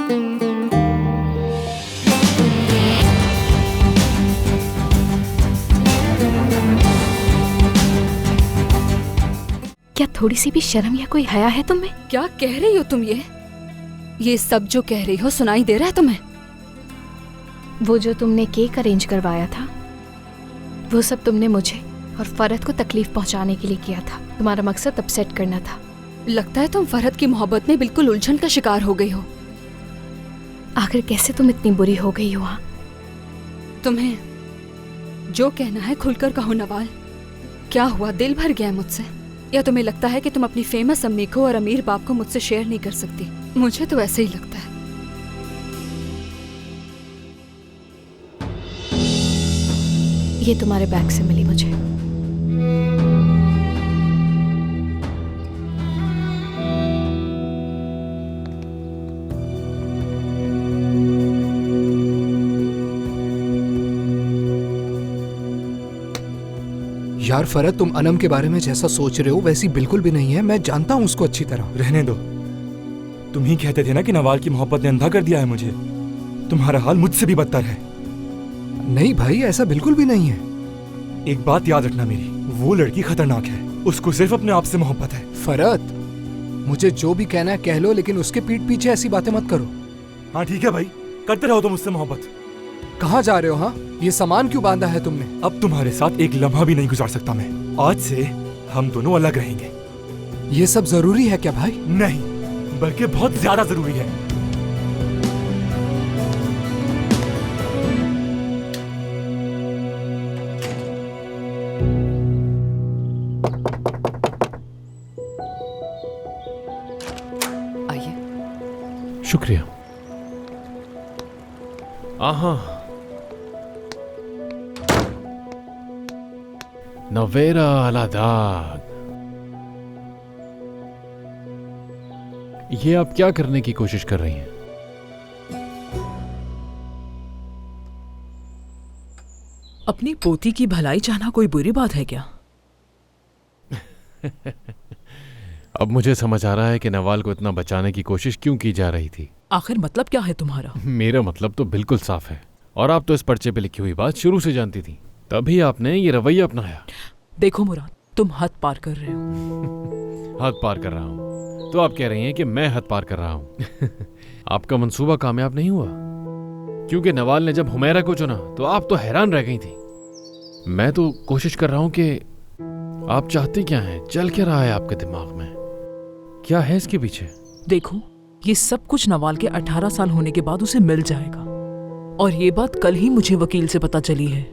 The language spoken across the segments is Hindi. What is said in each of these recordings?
क्या थोड़ी सी भी शर्म या कोई हया है तुम्हें? क्या कह रही हो तुम? ये सब जो कह रही हो सुनाई दे रहा है तुम्हें? वो जो तुमने केक अरेंज करवाया था, वो सब तुमने मुझे और फरहत को तकलीफ पहुंचाने के लिए किया था। तुम्हारा मकसद अपसेट करना था। लगता है तुम फरहत की मोहब्बत में बिल्कुल उलझन का शिकार हो गई हो। आखिर कैसे तुम इतनी बुरी हो गई हो? तुम्हें जो कहना है खुलकर कहो नवाल। क्या हुआ, दिल भर गया मुझसे? या तुम्हें लगता है कि तुम अपनी फेमस अम्मी को और अमीर बाप को मुझसे शेयर नहीं कर सकती? मुझे तो ऐसे ही लगता है। ये तुम्हारे बैग से मिली मुझे। यार फरहत, तुम अनम के बारे में जैसा सोच रहे हो वैसी बिल्कुल भी नहीं है। मैं जानता हूँ उसको अच्छी तरह। रहने दो। तुम ही कहते थे ना कि नवाल की मोहब्बत ने अंधा कर दिया है मुझे। तुम्हारा हाल मुझसे भी बदतर है। नहीं भाई, ऐसा बिल्कुल भी नहीं है। एक बात याद रखना मेरी, वो लड़की खतरनाक है। उसको सिर्फ अपने आप से मोहब्बत है। फरहत, मुझे जो भी कहना है कह लो, लेकिन उसके पीठ पीछे ऐसी बातें मत करो। हाँ ठीक है भाई, करते रहो तुम मुझसे मोहब्बत। कहाँ जा रहे हो? हाँ, ये सामान क्यों बांधा है तुमने? अब तुम्हारे साथ एक लम्हा भी नहीं गुजार सकता मैं। आज से हम दोनों अलग रहेंगे। ये सब जरूरी है क्या भाई? नहीं, बल्कि बहुत ज्यादा जरूरी है। आइए। शुक्रिया। आहा, नवेरा अलादाग। ये आप क्या करने की कोशिश कर रही हैं? अपनी पोती की भलाई चाहना कोई बुरी बात है क्या? अब मुझे समझ आ रहा है कि नवाल को इतना बचाने की कोशिश क्यों की जा रही थी। आखिर मतलब क्या है तुम्हारा? मेरा मतलब तो बिल्कुल साफ है, और आप तो इस पर्चे पे लिखी हुई बात शुरू से जानती थी, तभी आपने ये रवैया अपनाया। देखो मुराद, तुम हद पार कर रहे हो। हद पार कर रहा हूँ? तो आप कह रही हैं कि मैं हद पार कर रहा हूँ। आपका मंसूबा कामयाब नहीं हुआ, क्योंकि नवाल ने जब हुमैरा को चुना तो आप तो हैरान रह गई थी। मैं तो कोशिश कर रहा हूँ कि आप चाहती क्या हैं, चल क्या रहा है आपके दिमाग में, क्या है इसके पीछे? देखो, ये सब कुछ नवाल के 18 साल होने के बाद उसे मिल जाएगा, और ये बात कल ही मुझे वकील से पता चली है।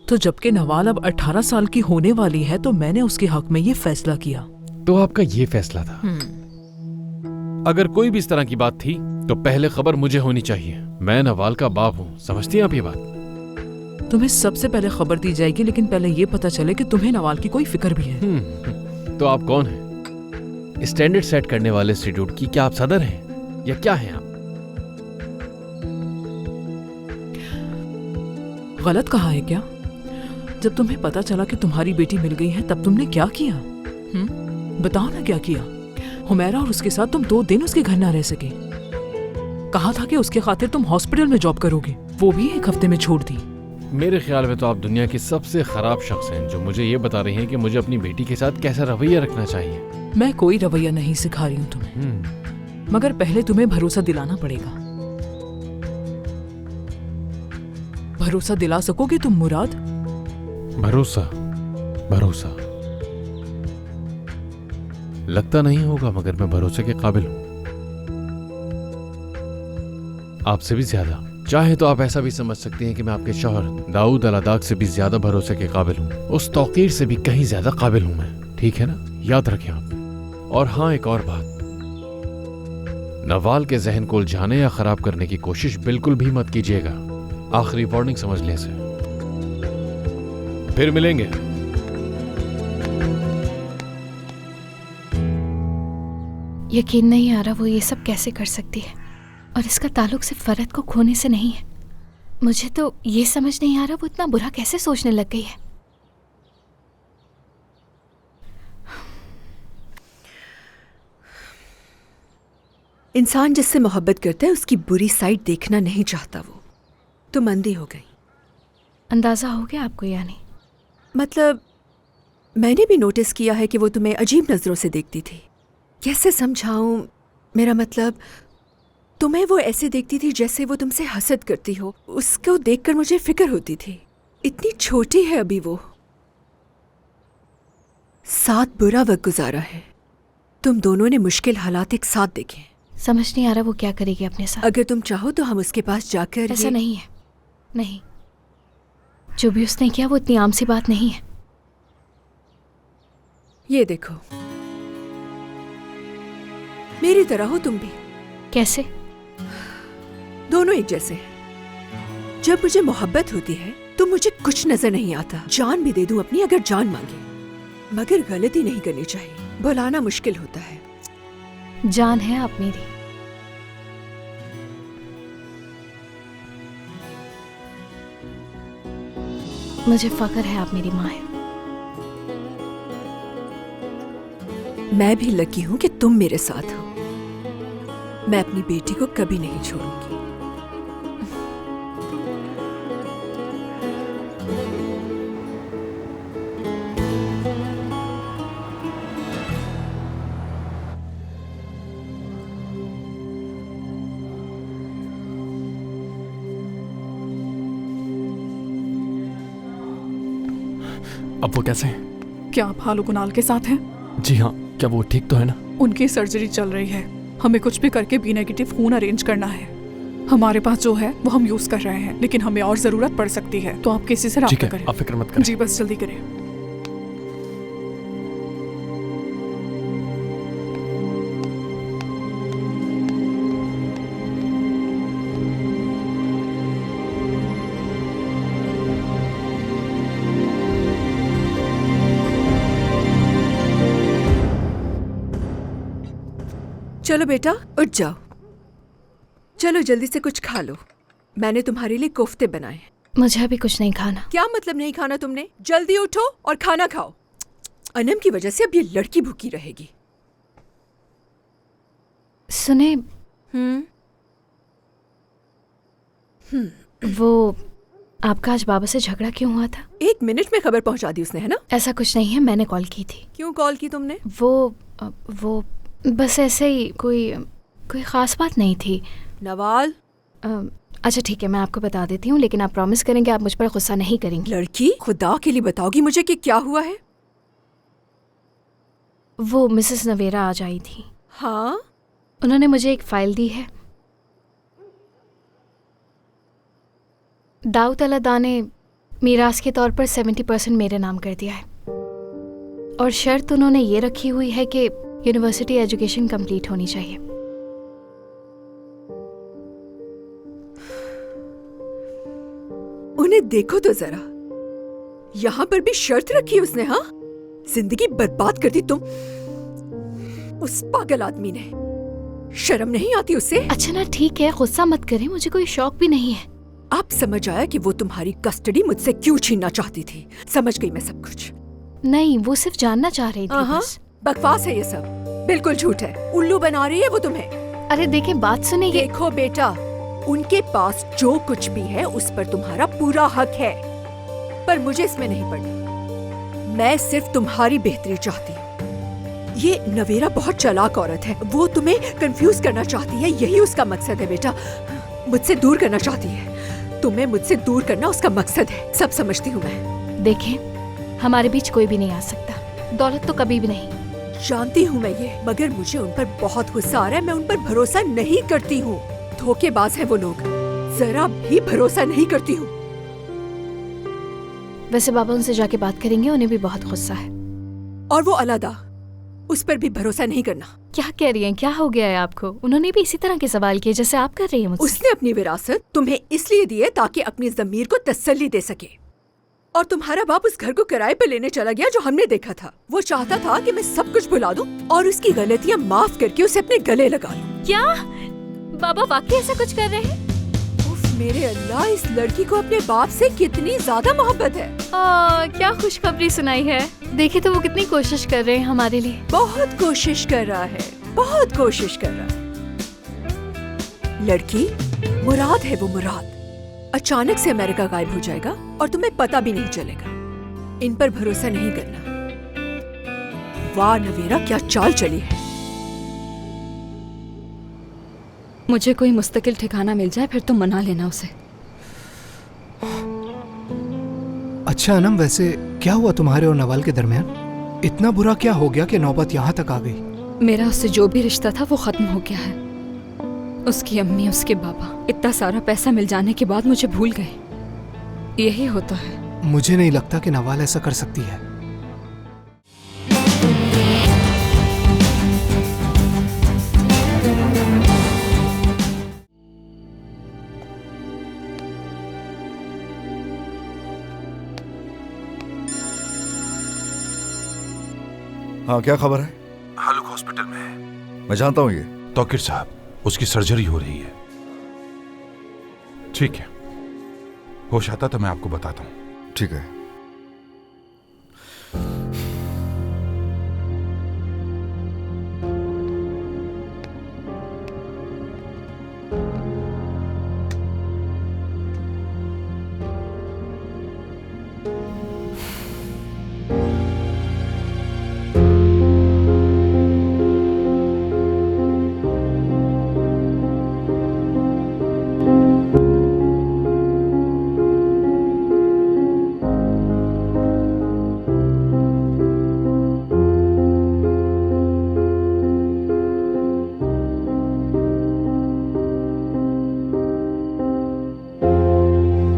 तो जबकि नवाल अब 18 साल की होने वाली है, तो मैंने उसके हक में ये फैसला किया। तो आपका ये फैसला था? अगर कोई भी इस तरह की बात थी तो पहले खबर मुझे होनी चाहिए। मैं नवाल का बाप हूँ, समझती हैं आप ये बात? तुम्हें सबसे पहले खबर दी जाएगी, लेकिन पहले ये पता चले कि तुम्हें नवाल की कोई फिक्र भी है। तो आप कौन हैं? स्टैंडर्ड सेट करने वाले इंस्टीट्यूट की क्या आप सदर हैं या क्या हैं आप? गलत कहा है क्या? जब तुम्हें पता चला कि तुम्हारी बेटी मिल गई है, तब तुमने क्या किया? बताओ ना, क्या किया? हुमैरा और उसके साथ तुम 2 दिन उसके घर ना रह सके। कहा था कि उसके खातिर तुम हॉस्पिटल में जॉब करोगे, वो भी 1 हफ्ते में छोड़ दी। मेरे ख्याल में तो आप दुनिया की सबसे खराब शख्स हैं जो मुझे ये बता रही हैं कि मुझे अपनी बेटी के साथ कैसा रवैया रखना चाहिए। मैं कोई रवैया नहीं सिखा रही हूँ तुम्हें, मगर पहले तुम्हें भरोसा दिलाना पड़ेगा। भरोसा दिला सकोगे तुम मुराद? भरोसा? भरोसा लगता नहीं होगा, मगर मैं भरोसे के काबिल हूं, आपसे भी ज्यादा। चाहे तो आप ऐसा भी समझ सकते हैं कि मैं आपके शौहर दाऊद अलादाग से भी ज्यादा भरोसे के काबिल हूं, उस तौकीर से भी कहीं ज्यादा काबिल हूं मैं। ठीक है ना, याद रखें आप। और हाँ, एक और बात, नवाल के जहन को उलझाने या खराब करने की कोशिश बिल्कुल भी मत कीजिएगा। आखिरी वार्निंग समझ लें इसे। फिर मिलेंगे। यकीन नहीं आ रहा वो ये सब कैसे कर सकती है, और इसका ताल्लुक सिर्फ फरहत को खोने से नहीं है। मुझे तो ये समझ नहीं आ रहा वो इतना बुरा कैसे सोचने लग गई है। इंसान जिससे मोहब्बत करता है उसकी बुरी साइड देखना नहीं चाहता वो। तुम अंधी हो गई। अंदाजा हो गया आपको यानी? मतलब मैंने भी नोटिस किया है कि वो तुम्हें अजीब नज़रों से देखती थी। कैसे समझाऊं? मेरा मतलब तुम्हें वो ऐसे देखती थी जैसे वो तुमसे हसद करती हो। उसको देखकर मुझे फिक्र होती थी, इतनी छोटी है अभी वो। साथ बुरा वक्त गुजारा है, तुम दोनों ने मुश्किल हालात एक साथ देखे। समझ नहीं आ रहा वो क्या करेगी अपने साथ। अगर तुम चाहो तो हम उसके पास जाकर ऐसा नहीं है, नहीं, जो भी उसने किया वो इतनी आम सी बात नहीं है। ये देखो, मेरी तरह हो तुम भी। कैसे? दोनों एक जैसे हैं। जब मुझे मोहब्बत होती है तो मुझे कुछ नजर नहीं आता। जान भी दे दूं अपनी अगर जान मांगे, मगर गलती नहीं करनी चाहिए। बुलाना मुश्किल होता है। जान है आप मेरी। मुझे फख्र है आप मेरी माँ है। मैं भी लकी हूं कि तुम मेरे साथ हो। मैं अपनी बेटी को कभी नहीं छोड़ूंगी। अब वो कैसे हैं? क्या आप हालू कुणाल के साथ हैं? जी हाँ। क्या वो ठीक तो है ना? उनकी सर्जरी चल रही है। हमें कुछ भी करके बी नेगेटिव खून अरेंज करना है। हमारे पास जो है वो हम यूज कर रहे हैं, लेकिन हमें और जरूरत पड़ सकती है, तो आप किसी से राब्ता करें। आप फिक्र मत करें। जी बस जल्दी करें। चलो बेटा उठ जाओ। चलो जल्दी से कुछ खा लो। मैंने तुम्हारे लिए कोफ्ते बनाए हैं। मुझे अभी कुछ नहीं खाना। क्या मतलब नहीं खाना तुमने? जल्दी उठो और खाना खाओ। अनम की वजह से अब ये लड़की भूखी रहेगी। सुने, वो आपका आज बाबा से झगड़ा क्यों हुआ था? 1 मिनट में खबर पहुंचा दी उसने, है ना? ऐसा कुछ नहीं है, मैंने कॉल की थी। क्यों कॉल की तुमने? वो बस ऐसे ही, कोई खास बात नहीं थी। नवाल, अच्छा ठीक है, मैं आपको बता देती हूँ, लेकिन आप प्रॉमिस करेंगे आप मुझ पर गुस्सा नहीं करेंगी। लड़की, खुदा के लिए बताओगी मुझे कि क्या हुआ है? वो मिसेस नवेरा आज आई थी। हाँ? उन्होंने मुझे एक फाइल दी है। दाऊद अल्लाह ने मीरास के तौर पर 70% मेरे नाम कर दिया है, और शर्त उन्होंने ये रखी हुई है कि यूनिवर्सिटी एजुकेशन कंप्लीट होनी चाहिए। उन्हें देखो तो जरा, यहाँ पर भी शर्त रखी उसने। हाँ, जिंदगी बर्बाद कर दी तुम। उस पागल आदमी ने। शर्म नहीं आती उसे? अच्छा ना, ठीक है, गुस्सा मत करें, मुझे कोई शौक भी नहीं है। आप समझ आया कि वो तुम्हारी कस्टडी मुझसे क्यों छीनना चाहती थी। समझ गई मैं सब कुछ। नहीं, वो सिर्फ जानना चाह रही थी बस। बकवास है ये सब, बिल्कुल झूठ है। उल्लू बना रही है वो तुम्हें। अरे देखें, बात सुनिए। देखो बेटा, उनके पास जो कुछ भी है उस पर तुम्हारा पूरा हक है, पर मुझे इसमें नहीं पड़ना। मैं सिर्फ तुम्हारी बेहतरी चाहती हूँ। ये नवेरा बहुत चालाक औरत है, वो तुम्हें कंफ्यूज करना चाहती है, यही उसका मकसद है बेटा। मुझसे दूर करना चाहती है, तुम्हें मुझसे दूर करना उसका मकसद है। सब समझती हूँ मैं। देखें, हमारे बीच कोई भी नहीं आ सकता, दौलत तो कभी भी नहीं। जानती हूँ मैं ये, मगर मुझे उन पर बहुत गुस्सा आ रहा है। मैं उन पर भरोसा नहीं करती हूँ। धोखेबाज हैं वो लोग, जरा भी भरोसा नहीं करती हूँ। वैसे बाबा उनसे जाके बात करेंगे, उन्हें भी बहुत गुस्सा है। और वो अलादा, उस पर भी भरोसा नहीं करना। क्या कह रही हैं? क्या हो गया है आपको? उन्होंने भी इसी तरह के सवाल किए जैसे आप कर रही हैं मुझसे। उसने अपनी विरासत तुम्हें इसलिए दी है ताकि अपनी जमीर को तसल्ली दे सके। और तुम्हारा बाप उस घर को किराए पे लेने चला गया जो हमने देखा था। वो चाहता था कि मैं सब कुछ भुला दूं और उसकी गलतियां माफ करके उसे अपने गले लगा लूं। क्या बाबा वाकई ऐसा कुछ कर रहे हैं? उफ, मेरे अल्लाह, इस लड़की को अपने बाप से कितनी ज्यादा मोहब्बत है। क्या खुशखबरी सुनाई है। देखिए तो वो कितनी कोशिश कर रहे हैं हमारे लिए। बहुत कोशिश कर रहा है, बहुत कोशिश कर रहा है। लड़की मुराद है, वो मुराद अचानक से अमेरिका गायब हो जाएगा और तुम्हें पता भी नहीं चलेगा। इन पर भरोसा नहीं करना। वाह नवेरा, क्या चाल चली है। मुझे कोई मुस्तकिल ठिकाना मिल जाए फिर तुम मना लेना उसे। अच्छा अनम, वैसे क्या हुआ तुम्हारे और नवाल के दरमियान? इतना बुरा क्या हो गया कि नौबत यहाँ तक आ गई? मेरा उससे जो भी रिश्ता था वो खत्म हो गया है। उसकी अम्मी, उसके बाबा इतना सारा पैसा मिल जाने के बाद मुझे भूल गए। यही होता है। मुझे नहीं लगता कि नवाल ऐसा कर सकती है। हाँ, क्या खबर है? हालुक हॉस्पिटल में है। मैं जानता हूँ ये। तौकीर साहब, उसकी सर्जरी हो रही है। ठीक है, होश आता तो मैं आपको बताता हूँ। ठीक है।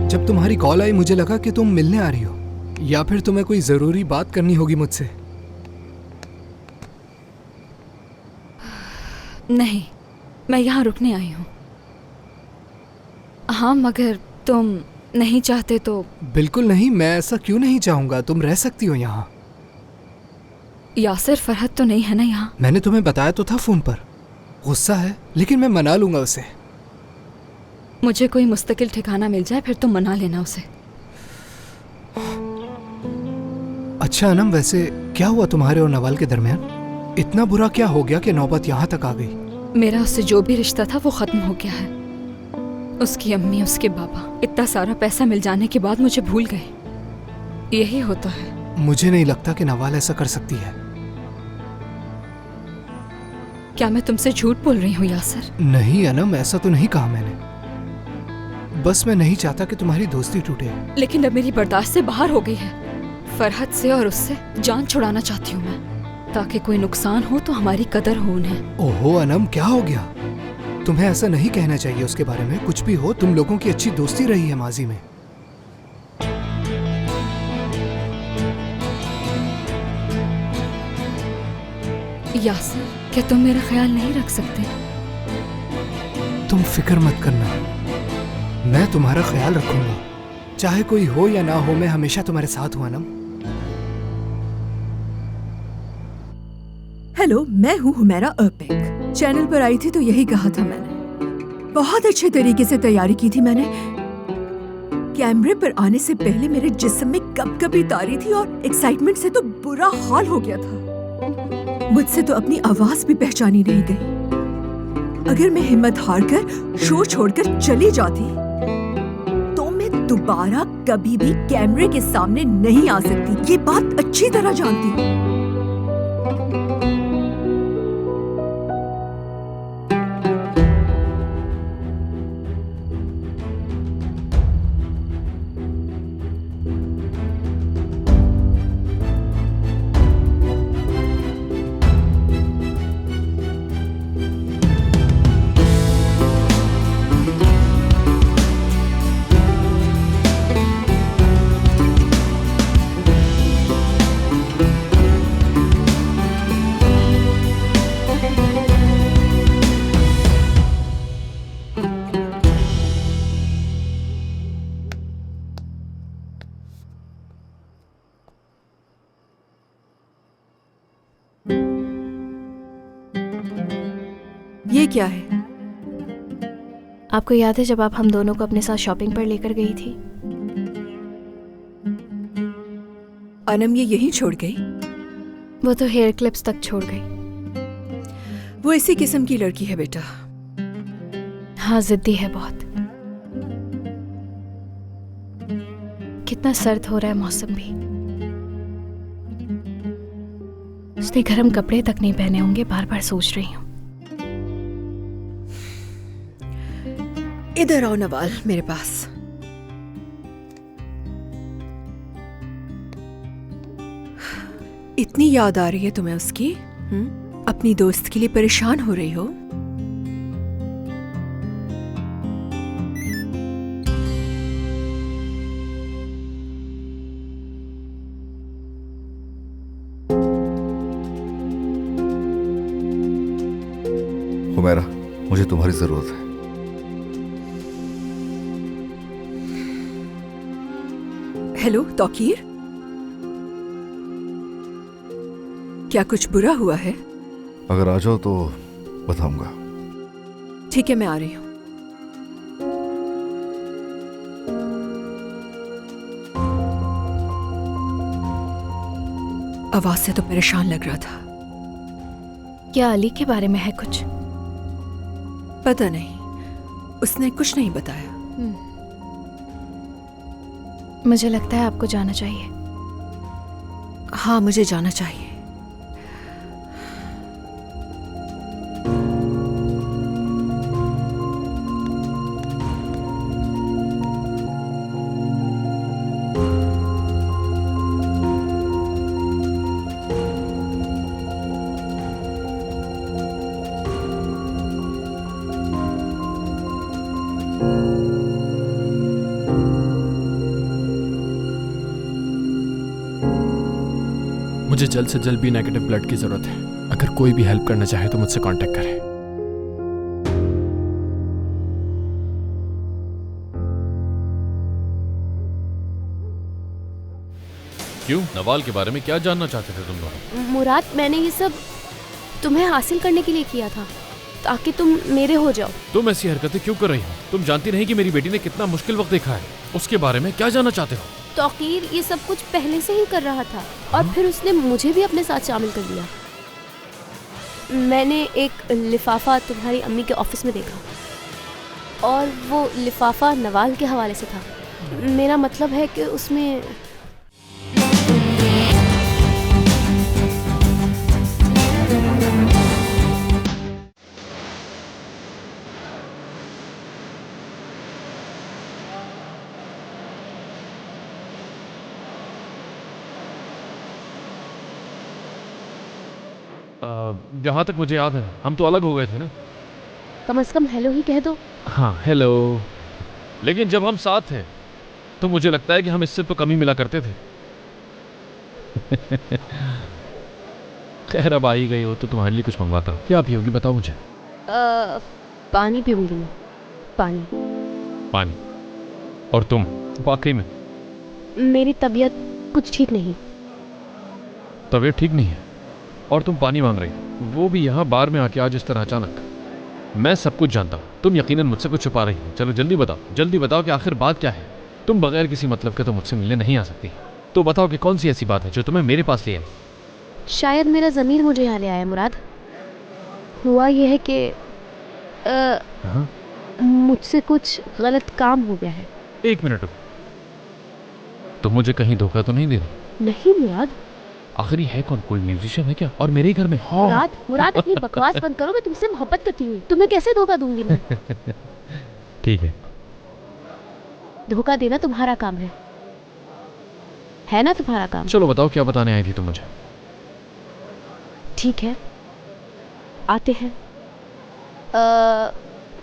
जब तुम्हारी कॉल आई मुझे लगा कि तुम मिलने आ रही हो, या फिर तुम्हें कोई जरूरी बात करनी होगी मुझसे। नहीं, मैं यहाँ रुकने आई हूँ। हाँ, मगर तुम नहीं चाहते तो? बिल्कुल नहीं, मैं ऐसा क्यों नहीं चाहूंगा। तुम रह सकती हो यहाँ। यासिर फरहत तो नहीं है ना यहाँ? मैंने तुम्हें बताया तो था फोन पर। गुस्सा है, लेकिन मैं मना लूंगा उसे। मुझे कोई मुस्तकिल ठिकाना मिल जाए फिर तुम मना लेना उसे। अच्छा अनम, वैसे क्या हुआ तुम्हारे और नवाल के दरमियान? इतना बुरा क्या हो गया कि नौबत यहाँ तक आ गई? मेरा उससे जो भी रिश्ता था वो खत्म हो गया है। उसकी अम्मी, उसके बाबा इतना सारा पैसा मिल जाने के बाद मुझे भूल गए। यही होता है। मुझे नहीं लगता कि नवाल ऐसा कर सकती है। क्या मैं तुमसे झूठ बोल रही हूँ यासिर? नहीं अनम, ऐसा तो नहीं कहा मैंने। बस मैं नहीं चाहता कि तुम्हारी दोस्ती टूटे। लेकिन अब मेरी बर्दाश्त से बाहर हो गई है। फरहत से और उससे जान छुड़ाना चाहती हूँ मैं, ताकि कोई नुकसान हो तो हमारी कदर हो उन्हें। ओहो अनम, क्या हो गया? तुम्हें ऐसा नहीं कहना चाहिए उसके बारे में। कुछ भी हो, तुम लोगों की अच्छी दोस्ती रही है माजी में। यासिर, क्या तुम मेरा ख्याल नहीं रख सकते? तुम फिक्र मत करना, मैं तुम्हारा ख्याल रखूंगा। चाहे कोई हो या ना हो, मैं हमेशा तुम्हारे साथ हूं अनम। हेलो, मैं हूँ हुमैरा अर्पिक। चैनल पर आई थी तो यही कहा था मैंने। बहुत अच्छे तरीके से तैयारी की थी मैंने। कैमरे पर आने से पहले मेरे जिस्म में कपकपी तारी थी और एक्साइटमेंट से तो बुरा हाल हो गया था। मुझसे तो अपनी आवाज भी पहचानी नहीं गई। अगर मैं हिम्मत हारकर शो छोड़कर चली जाती तो मैं दोबारा कभी भी कैमरे के सामने नहीं आ सकती। ये बात अच्छी तरह जानती हूँ। ये क्या है? आपको याद है जब आप हम दोनों को अपने साथ शॉपिंग पर लेकर गई थी? अनम ये यहीं छोड़ गई? वो तो हेयर क्लिप्स तक छोड़ गई। वो इसी किस्म की लड़की है बेटा। हाँ, जिद्दी है बहुत। कितना सर्द हो रहा है मौसम भी। उसने गर्म कपड़े तक नहीं पहने होंगे, बार बार सोच रही हूँ। इधर आओ नवाल, मेरे पास। इतनी याद आ रही है तुम्हें उसकी? अपनी दोस्त के लिए परेशान हो रही हो? हुमैरा, मुझे तुम्हारी जरूरत है। हेलो तौकीर, क्या कुछ बुरा हुआ है? अगर आ जाओ तो बताऊंगा। ठीक है, मैं आ रही हूँ। आवाज से तो परेशान लग रहा था। क्या अली के बारे में है कुछ? पता नहीं, उसने कुछ नहीं बताया। मुझे लगता है आपको जाना चाहिए। हाँ, मुझे जाना चाहिए। मुझे जल्द से जल्द बी नेगेटिव ब्लड की जरूरत है। अगर कोई भी हेल्प करना चाहे तो मुझसे कांटेक्ट करे। क्यों? नवाल के बारे में क्या जानना चाहते थे तुम दोनों? मुराद, मैंने ये सब तुम्हें हासिल करने के लिए किया था ताकि तुम मेरे हो जाओ। तुम ऐसी हरकतें क्यों कर रही हो? तुम जानती नहीं कि मेरी बेटी ने कितना मुश्किल वक्त देखा है। उसके बारे में क्या जानना चाहते हो? तौकीर ये सब कुछ पहले से ही कर रहा था और फिर उसने मुझे भी अपने साथ शामिल कर लिया। मैंने एक लिफाफा तुम्हारी अम्मी के ऑफिस में देखा और वो लिफाफा नवाल के हवाले से था। मेरा मतलब है कि उसमें जहाँ तक मुझे याद है हम तो अलग हो गए थे ना। कम से कम हेलो ही कह दो। हाँ, हेलो। लेकिन जब हम साथ थे तो मुझे लगता है कि हम इससे तो कम ही मिला करते थे। खैर, अब आ ही गई हो तो तुम्हारे लिए कुछ मंगवाता हूँ। क्या पियोगी बताओ मुझे? पानी पीऊंगी मैं। पानी। पानी? और तुम? वाकई में? मेरी तबीयत कुछ ठीक नहीं। तबीयत ठीक नहीं है और तुम पानी मांग रही हो, वो भी यहाँ बार में आके आज इस तरह अचानक? मैं सब कुछ जानता हूँ, तुम यकीनन मुझसे कुछ छुपा रही हो। चलो जल्दी बताओ कि आखिर बात क्या है। तुम बगैर किसी मतलब के तो मुझसे मिलने नहीं आ सकती। तो बताओ कि कौन सी ऐसी बात है जो तुम्हें मेरे पास ले आई? शायद मेरा ज़मीर मुझे यहाँ ले आया मुराद। हुआ यह है कि मुझसे कुछ गलत काम हो गया है। एक मिनट रुको, तुम मुझे कहीं धोखा तो नहीं दे रही? नहीं मुराद। आखिर है कौन? कोई म्यूजिशियन है क्या? और मेरे ही घर में? मुराद अपनी बकवास बंद करो। मैं तुमसे मोहब्बत करती हूँ, तुम्हें कैसे धोखा दूंगी मैं? ठीक है, धोखा देना तुम्हारा काम है ना? तुम्हारा काम। चलो बताओ क्या बताने आई थी तुम मुझे? ठीक है, आते हैं।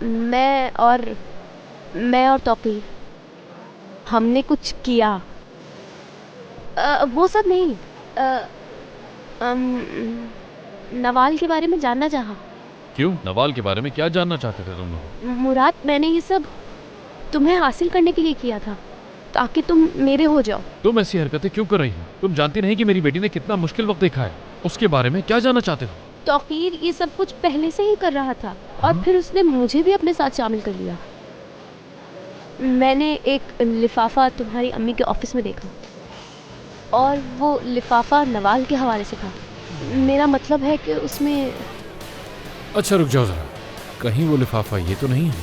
मैं और तौकीर हमने कुछ किया। वो सब नहीं। नवाल के बारे में जानना चाहा। क्यों? नवाल के बारे में क्या जानना चाहते थे तुम लोग? मुराद, मैंने ये सब तुम्हें हासिल करने के लिए किया था ताकि तुम मेरे हो जाओ। तुम ऐसी हरकतें क्यों कर रही हो? तुम जानती नहीं कि मेरी बेटी ने कितना मुश्किल वक्त देखा है। उसके बारे में क्या जानना चाहते हो? तौकीर ये सब कुछ पहले से ही कर रहा था और फिर उसने मुझे भी अपने साथ शामिल कर लिया। मैंने एक लिफाफा तुम्हारी अम्मी के ऑफिस में देखा और वो लिफाफा नवाल के हवाले से था। मेरा मतलब है कि उसमें... अच्छा रुक जाओ जरा, कहीं वो लिफाफा ये तो नहीं है?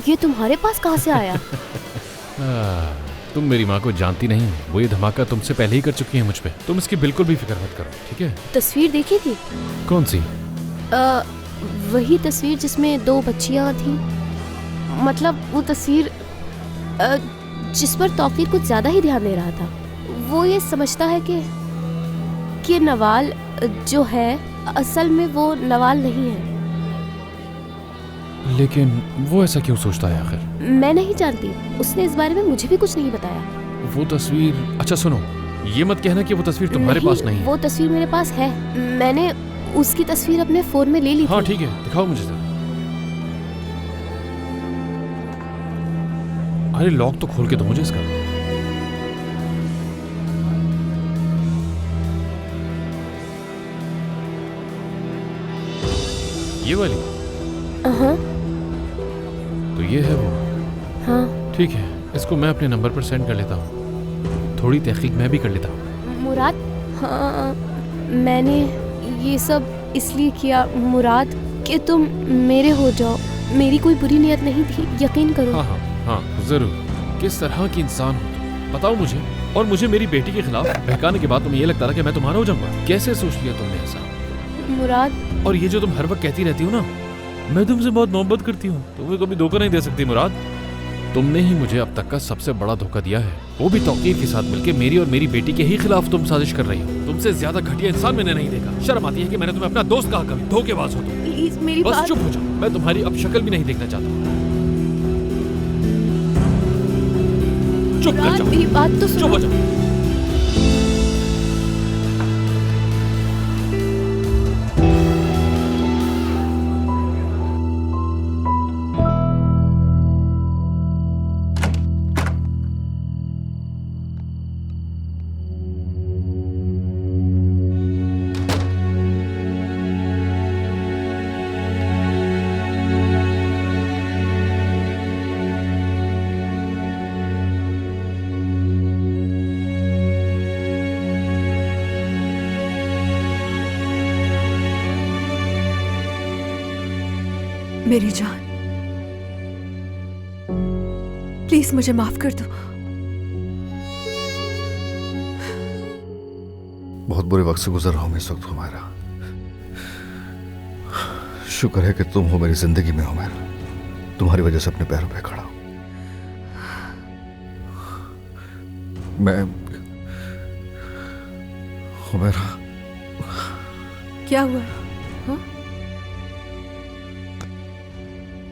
ये तुम्हारे पास कहाँ से आया? तुम मेरी माँ को जानती नहीं हो। वो ये धमाका तुमसे पहले ही कर चुकी है मुझ पे। तुम इसकी बिल्कुल भी फिक्र मत करो, ठीक है? तस्वीर देखी थी? कौन सी? वही तस्वीर जिसमें 2 बच्चियां थी। मतलब वो तस्वीर जिस पर तौकीर कुछ ज्यादा ही ध्यान दे रहा था। वो ये समझता है कि नवाल जो है असल में वो नवाल नहीं है। लेकिन वो ऐसा क्यों सोचता है आखिर? मैं नहीं जानती, उसने इस बारे में मुझे भी कुछ नहीं बताया। वो तस्वीर, अच्छा सुनो, ये मत कहना कि वो तस्वीर तुम्हारे पास नहीं है। वो तस्वीर मेरे पास है। मैंने उसकी तस्वीर अपने फोन में ले ली थी। हाँ ठीक है, दिखाओ मुझे जरा। अरे लॉक तो खोल के दो मुझे इसका। ये वाली? हाँ। तो ये है वो? हाँ। ठीक है, इसको मैं अपने नंबर पर सेंड कर लेता हूँ। थोड़ी तहकीक मैं भी कर लेता हूँ। मुराद, हाँ, मैंने ये सब इसलिए किया मुराद कि तुम मेरे हो जाओ। मेरी कोई बुरी नियत नहीं थी, यकीन करो। हाँ हाँ हाँ जरूर। किस तरह की इंसान हो तुम, बताओ मुझे। और मुझे मेरी बेटी के खिलाफ बहकाने के बाद तुम्हें ये लगता था कि मैं तुम्हारा हो जाऊंगा? कैसे सोच लिया तुमने ऐसा? मुराद, और ये जो तुम हर वक्त कहती रहती हो ना, मैं तुमसे बहुत मोहब्बत करती हूँ, तुम्हें कभी धोखा नहीं दे सकती मुराद। तुमने ही मुझे अब तक का सबसे बड़ा धोखा दिया है, वो भी तौकीर के साथ मिलके। मेरी और मेरी बेटी के ही खिलाफ तुम साजिश कर रही हो। तुमसे ज्यादा घटिया इंसान मैंने नहीं देखा। शर्म आती है कि मैंने तुम्हें अपना दोस्त कहा कभी। धोखेबाज हो तुम। प्लीज मेरी बस बात। चुप हो जाओ, मैं तुम्हारी अब शक्ल भी नहीं देखना चाहता। चुप कर जाओ, मेरी बात तो सुनो। चुप हो जाओ। मेरी जान, प्लीज मुझे माफ कर दो। बहुत बुरे वक्त से गुजर रहा हूं मैं इस वक्त हुमैरा। शुक्र है कि तुम हो मेरी जिंदगी में हुमैरा। तुम्हारी वजह से अपने पैरों पे खड़ा हूं। मैं हुमैरा। क्या हुआ? हाँ?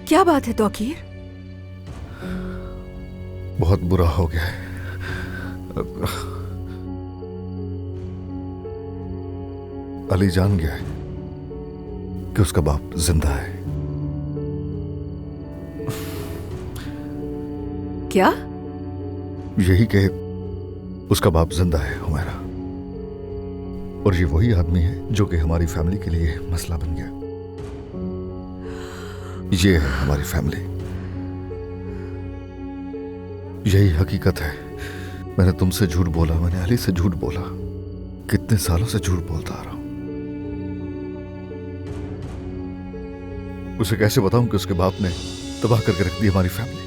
क्या बात है तौकीर? बहुत बुरा हो गया है। अली जान गया है कि उसका बाप जिंदा है। क्या? यही कि उसका बाप जिंदा है हुमैरा। और ये वही आदमी है जो कि हमारी फैमिली के लिए मसला बन गया। ये है हमारी फैमिली। यही हकीकत है। मैंने तुमसे झूठ बोला, मैंने अली से झूठ बोला। कितने सालों से झूठ बोलता आ रहा हूं। उसे कैसे बताऊं कि उसके बाप ने तबाह करके रख दी हमारी फैमिली?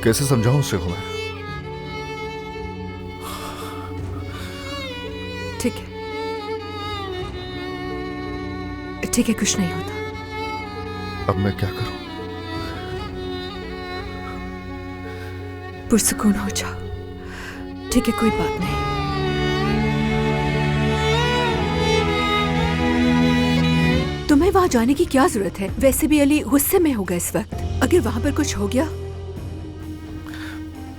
कैसे समझाऊं उसे हुमैरा? ठीक है, ठीक है, कुछ नहीं होता। अब मैं क्या करूं? पुरसुकून हो जाओ। ठीक है, कोई बात नहीं। तुम्हें वहां जाने की क्या जरूरत है? वैसे भी अली गुस्से में होगा इस वक्त। अगर वहां पर कुछ हो गया?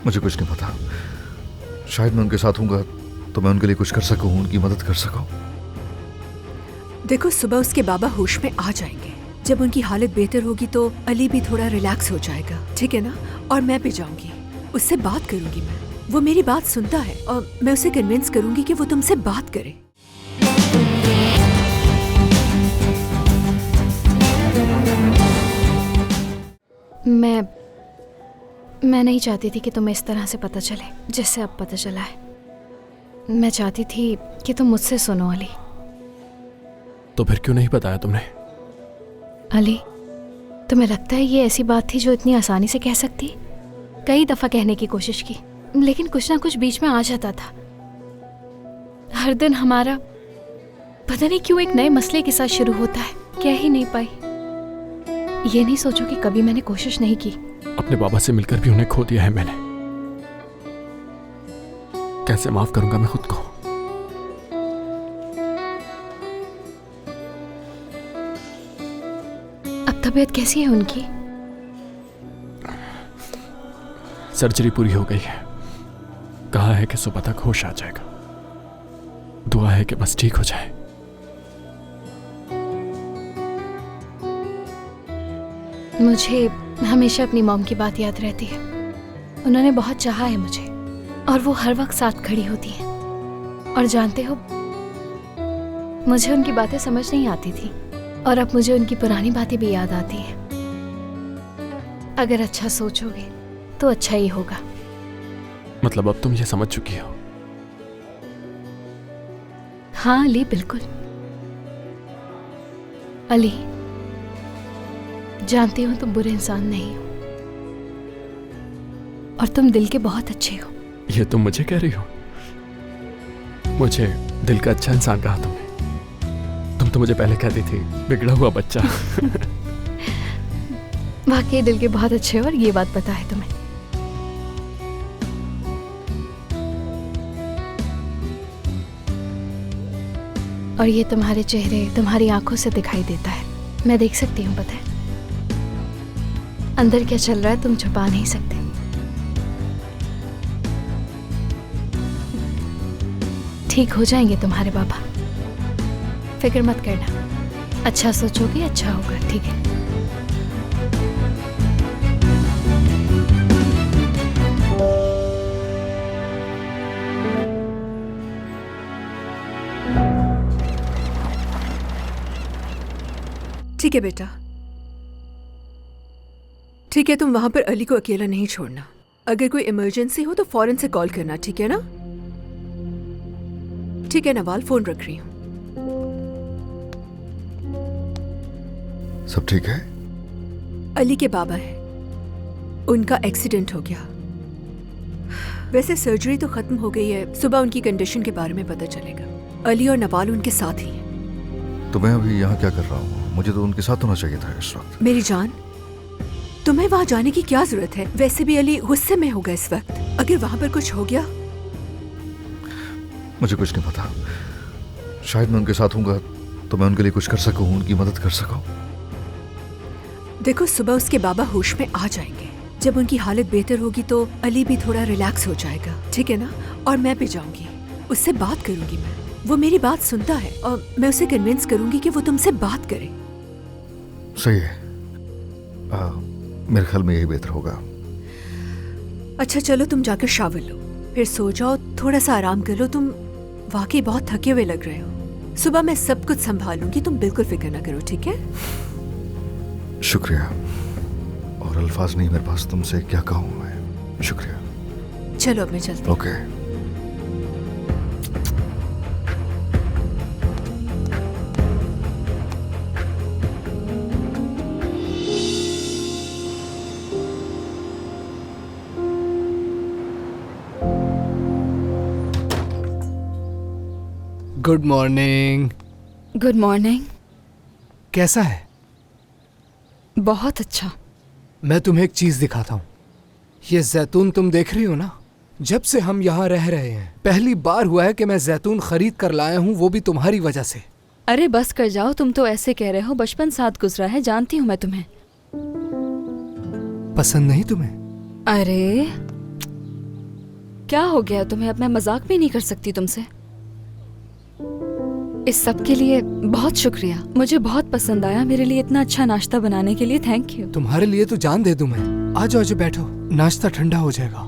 मुझे कुछ नहीं पता। शायद मैं उनके साथ हूंगा तो मैं उनके लिए कुछ कर सकूं, उनकी मदद कर सकूं। देखो, सुबह उसके बाबा होश में आ जाएंगे। जब उनकी हालत बेहतर होगी तो अली भी थोड़ा रिलैक्स हो जाएगा, ठीक है ना? और मैं भी जाऊंगी, उससे बात करूंगी। वो मेरी बात सुनता है और मैं उसे कन्विंस करूंगी कि वो तुमसे बात करे। मैं नहीं चाहती थी कि तुम्हें इस तरह से पता चले जैसे अब पता चला है। मैं चाहती थी कि तुम मुझसे सुनो अली। तो फिर क्यों नहीं बताया तुमने? अली, तुम्हें लगता है ये ऐसी बात थी जो इतनी आसानी से कह सकती? कई दफा कहने की कोशिश की, लेकिन कुछ ना कुछ बीच में आ जाता था। हर दिन हमारा पता नहीं क्यों एक नए मसले के साथ शुरू होता है। कह ही नहीं पाई। ये नहीं सोचो कि कभी मैंने कोशिश नहीं की। अपने बाबा से मिलकर भी उन्हें खो दिया है मैंने। कैसे माफ करूंगा मैं खुद को? अब तबीयत कैसी है उनकी? सर्जरी पूरी हो गई है। कहा है कि सुबह तक होश आ जाएगा। दुआ है कि बस ठीक हो जाए। मुझे हमेशा अपनी मॉम की बात याद रहती है। उन्होंने बहुत चाहा है मुझे और वो हर वक्त साथ खड़ी होती हैं। और जानते हो, मुझे उनकी बातें समझ नहीं आती थी और अब मुझे उनकी पुरानी बातें भी याद आती हैं। अगर अच्छा सोचोगे तो अच्छा ही होगा। मतलब अब तुम ये समझ चुकी हो? हाँ अली, बिल्कुल। अली, जानती हूं तुम बुरे इंसान नहीं हो और तुम दिल के बहुत अच्छे हो। ये तुम मुझे कह रही हो? मुझे दिल का अच्छा इंसान कहा तुमने। तुम तो मुझे पहले कहती थी बिगड़ा हुआ बच्चा। वाकई दिल के बहुत अच्छे हो और ये बात पता है तुम्हें। और ये तुम्हारे चेहरे, तुम्हारी आंखों से दिखाई देता है। मैं देख सकती हूँ, पता है अंदर क्या चल रहा है, तुम छुपा नहीं सकते। ठीक हो जाएंगे तुम्हारे बाबा, फिक्र मत करना। अच्छा सोचोगे अच्छा होगा, ठीक है? ठीक है बेटा, ठीक है। तुम वहां पर अली को अकेला नहीं छोड़ना। अगर कोई इमरजेंसी हो तो फौरन से कॉल करना, ठीक है ना? ठीक है नवाल, फोन रख रही हूँ। सब ठीक है? अली के बाबा हैं, उनका एक्सीडेंट हो गया। वैसे सर्जरी तो खत्म हो गई है, सुबह उनकी कंडीशन के बारे में पता चलेगा। अली और नवाल उनके साथ ही हैं। तो मैं अभी यहाँ क्या कर रहा हूँ? मुझे तो उनके साथ होना चाहिए था इस वक्त। मेरी जान, तुम्हें वहां जाने की क्या जरूरत है? वैसे भी अली गुस्से में होगा इस वक्त। अगर वहां पर कुछ हो गया? मुझे कुछ नहीं पता। शायद मैं उनके साथ हूँगा तो मैं उनके लिए कुछ कर सकूँ, उनकी मदद कर सकूँ। देखो, सुबह उसके बाबा होश में आ जाएंगे। जब उनकी हालत बेहतर होगी तो अली भी थोड़ा रिलैक्स हो जाएगा, ठीक है ना? और मैं भी जाऊंगी, उससे बात करूंगी। मैं, वो मेरी बात सुनता है और मैं उसे कन्विंस करूंगी कि वो तुमसे बात करे। सही है। मेरे ख्याल में यही बेहतर होगा। अच्छा चलो, तुम जाकर शावर लो, फिर सो जाओ, थोड़ा सा आराम कर लो। तुम वाकई बहुत थके हुए लग रहे हो। सुबह मैं सब कुछ संभालूंगी, तुम बिल्कुल फिक्र ना करो, ठीक है? शुक्रिया। और अल्फाज नहीं मेरे पास तुमसे क्या कहूँ मैं। शुक्रिया। चलो अब मैं चलती हूँ। Okay. Good morning. Good morning. कैसा है? बहुत अच्छा। मैं तुम्हें एक चीज दिखाता हूँ। ये जैतून तुम देख रही हो ना? जब से हम यहाँ रह रहे हैं पहली बार हुआ है कि मैं जैतून खरीद कर लाया हूँ, वो भी तुम्हारी वजह से। अरे बस कर जाओ, तुम तो ऐसे कह रहे हो। बचपन साथ गुजरा है, जानती हूँ मैं तुम्हें। पसंद नहीं तुम्हें? अरे क्या हो गया तुम्हें? अब मैं मजाक भी नहीं कर सकती तुमसे। इस सब के लिए बहुत शुक्रिया, मुझे बहुत पसंद आया। मेरे लिए इतना अच्छा नाश्ता बनाने के लिए थैंक यू। आ तुम्हारे लिए तो जान दे दूं मैं। आ जाओ, आज बैठो, नाश्ता ठंडा हो जाएगा।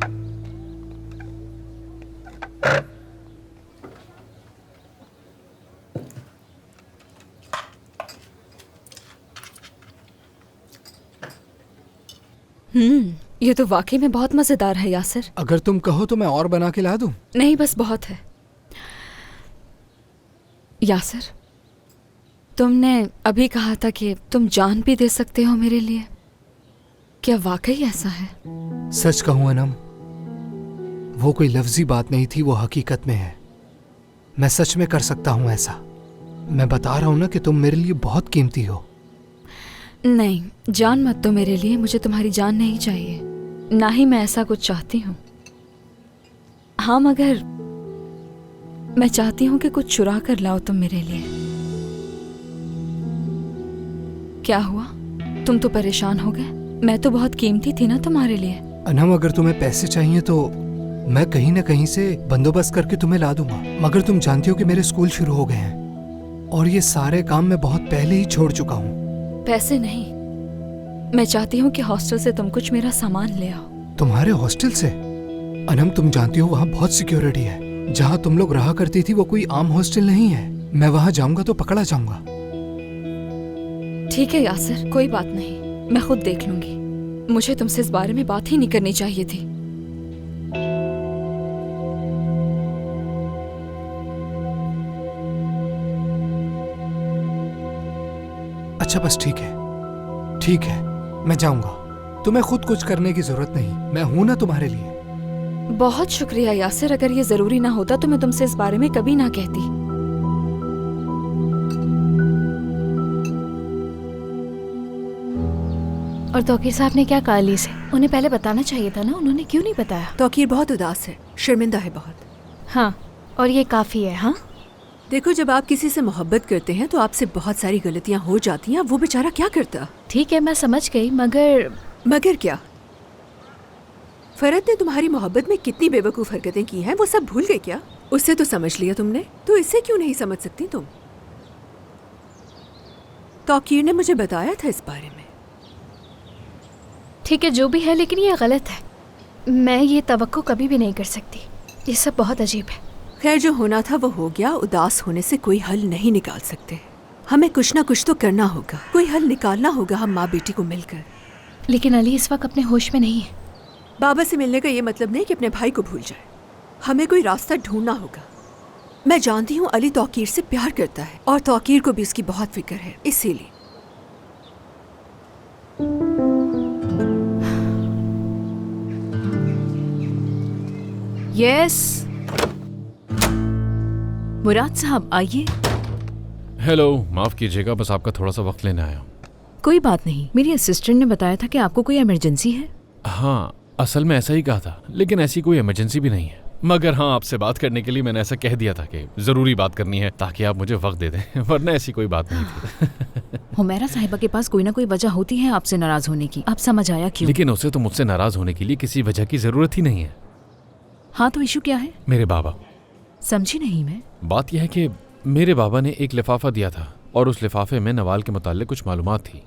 ये तो वाकई में बहुत मजेदार है यासिर। अगर तुम कहो तो मैं और बना के ला दूं। नहीं, बस बहुत है। यासिर, तुमने अभी कहा था कि तुम जान भी दे सकते हो मेरे लिए। क्या वाकई ऐसा है? सच कहूं अनम, वो कोई लफ्जी बात नहीं थी, वो हकीकत में है। मैं सच में कर सकता हूं ऐसा। मैं बता रहा हूं ना कि तुम मेरे लिए बहुत कीमती हो। नहीं, जान मत दो मेरे लिए, मुझे तुम्हारी जान नहीं चाहिए, ना ही मैं ऐसा कुछ चाहती हूँ। हाँ, मगर मैं चाहती हूँ कि कुछ चुरा कर लाओ तुम मेरे लिए। क्या हुआ? तुम तो परेशान हो गए? मैं तो बहुत कीमती थी ना तुम्हारे लिए। अनम, अगर तुम्हें पैसे चाहिए तो मैं कहीं ना कहीं से बंदोबस्त करके तुम्हें ला दूंगा, मगर तुम जानती हो कि मेरे स्कूल शुरू हो गए हैं और ये सारे काम मैं बहुत पहले ही छोड़ चुका हूँ। पैसे नहीं, मैं चाहती हूँ कि हॉस्टल से तुम कुछ मेरा सामान ले आओ। तुम्हारे हॉस्टल से? अनम, तुम जानती हो वहाँ बहुत सिक्योरिटी है। जहाँ तुम लोग रहा करती थी वो कोई आम हॉस्टल नहीं है। मैं वहाँ जाऊंगा तो पकड़ा जाऊंगा। ठीक है यासिर, कोई बात नहीं, मैं खुद देख लूंगी। मुझे तुमसे इस बारे में बात ही नहीं करनी चाहिए थी। अच्छा, बस ठीक है, ठीक है, मैं जाऊंगा। तुम्हें खुद कुछ करने की जरूरत नहीं, मैं हूं ना तुम्हारे लिए। बहुत शुक्रिया यासिर, अगर ये जरूरी ना होता तो मैं तुमसे इस बारे में कभी ना कहती। और तौकीर साहब ने क्या कहा अली से? उन्हें पहले बताना चाहिए था ना, उन्होंने क्यों नहीं बताया? तौकीर बहुत उदास है, शर्मिंदा है बहुत। हाँ, और ये काफी है। हाँ, देखो, जब आप किसी से मोहब्बत करते हैं तो आपसे बहुत सारी गलतियां हो जाती हैं। वो बेचारा क्या करता? ठीक है, मैं समझ गई, मगर क्या? फरहत ने तुम्हारी मोहब्बत में कितनी बेवकूफ हरकतें की हैं, वो सब भूल गए क्या? उससे तो समझ लिया तुमने, तो इससे क्यों नहीं समझ सकती तुम? तौकीर ने मुझे बताया था इस बारे में। ठीक है, जो भी है, लेकिन ये गलत है। मैं ये तवक्को कभी भी नहीं कर सकती। ये सब बहुत अजीब है। खैर, जो होना था वो हो गया। उदास होने से कोई हल नहीं निकाल सकते। हमें कुछ ना कुछ तो करना होगा, कोई हल निकालना होगा हम माँ बेटी को मिलकर। लेकिन अली इस वक्त अपने होश में नहीं है। बाबा से मिलने का ये मतलब नहीं कि अपने भाई को भूल जाए। हमें कोई रास्ता ढूंढना होगा। मैं जानती हूँ अली तौकीर से प्यार करता है और तौकीर को भी उसकी बहुत फिक्र है, इसीलिए। यस, मुराद साहब आइए। हेलो, माफ कीजिएगा, बस आपका थोड़ा सा वक्त लेने आया हूँ। कोई बात नहीं, मेरी असिस्टेंट ने बताया था कि आपको कोई इमरजेंसी है। हाँ, असल में ऐसा ही कहा था, लेकिन ऐसी कोई इमरजेंसी भी नहीं है। मगर हाँ, आपसे बात करने के लिए मैंने ऐसा कह दिया था कि जरूरी बात करनी है ताकि आप मुझे वक्त दे दें, वरना ऐसी कोई बात नहीं थी। हुमैरा साहिबा के पास कोई ना कोई वजह होती है आपसे नाराज होने की। आप समझ आया क्यों? लेकिन उसे तो मुझसे नाराज होने के लिए किसी वजह की जरूरत ही नहीं है। हाँ, तो इशू क्या है? मेरे बाबा। समझी नहीं मैं। बात यह है कि मेरे बाबा ने एक लिफाफा दिया था और उस लिफाफे में नवाल के मुताल्लिक कुछ मालूमात थी।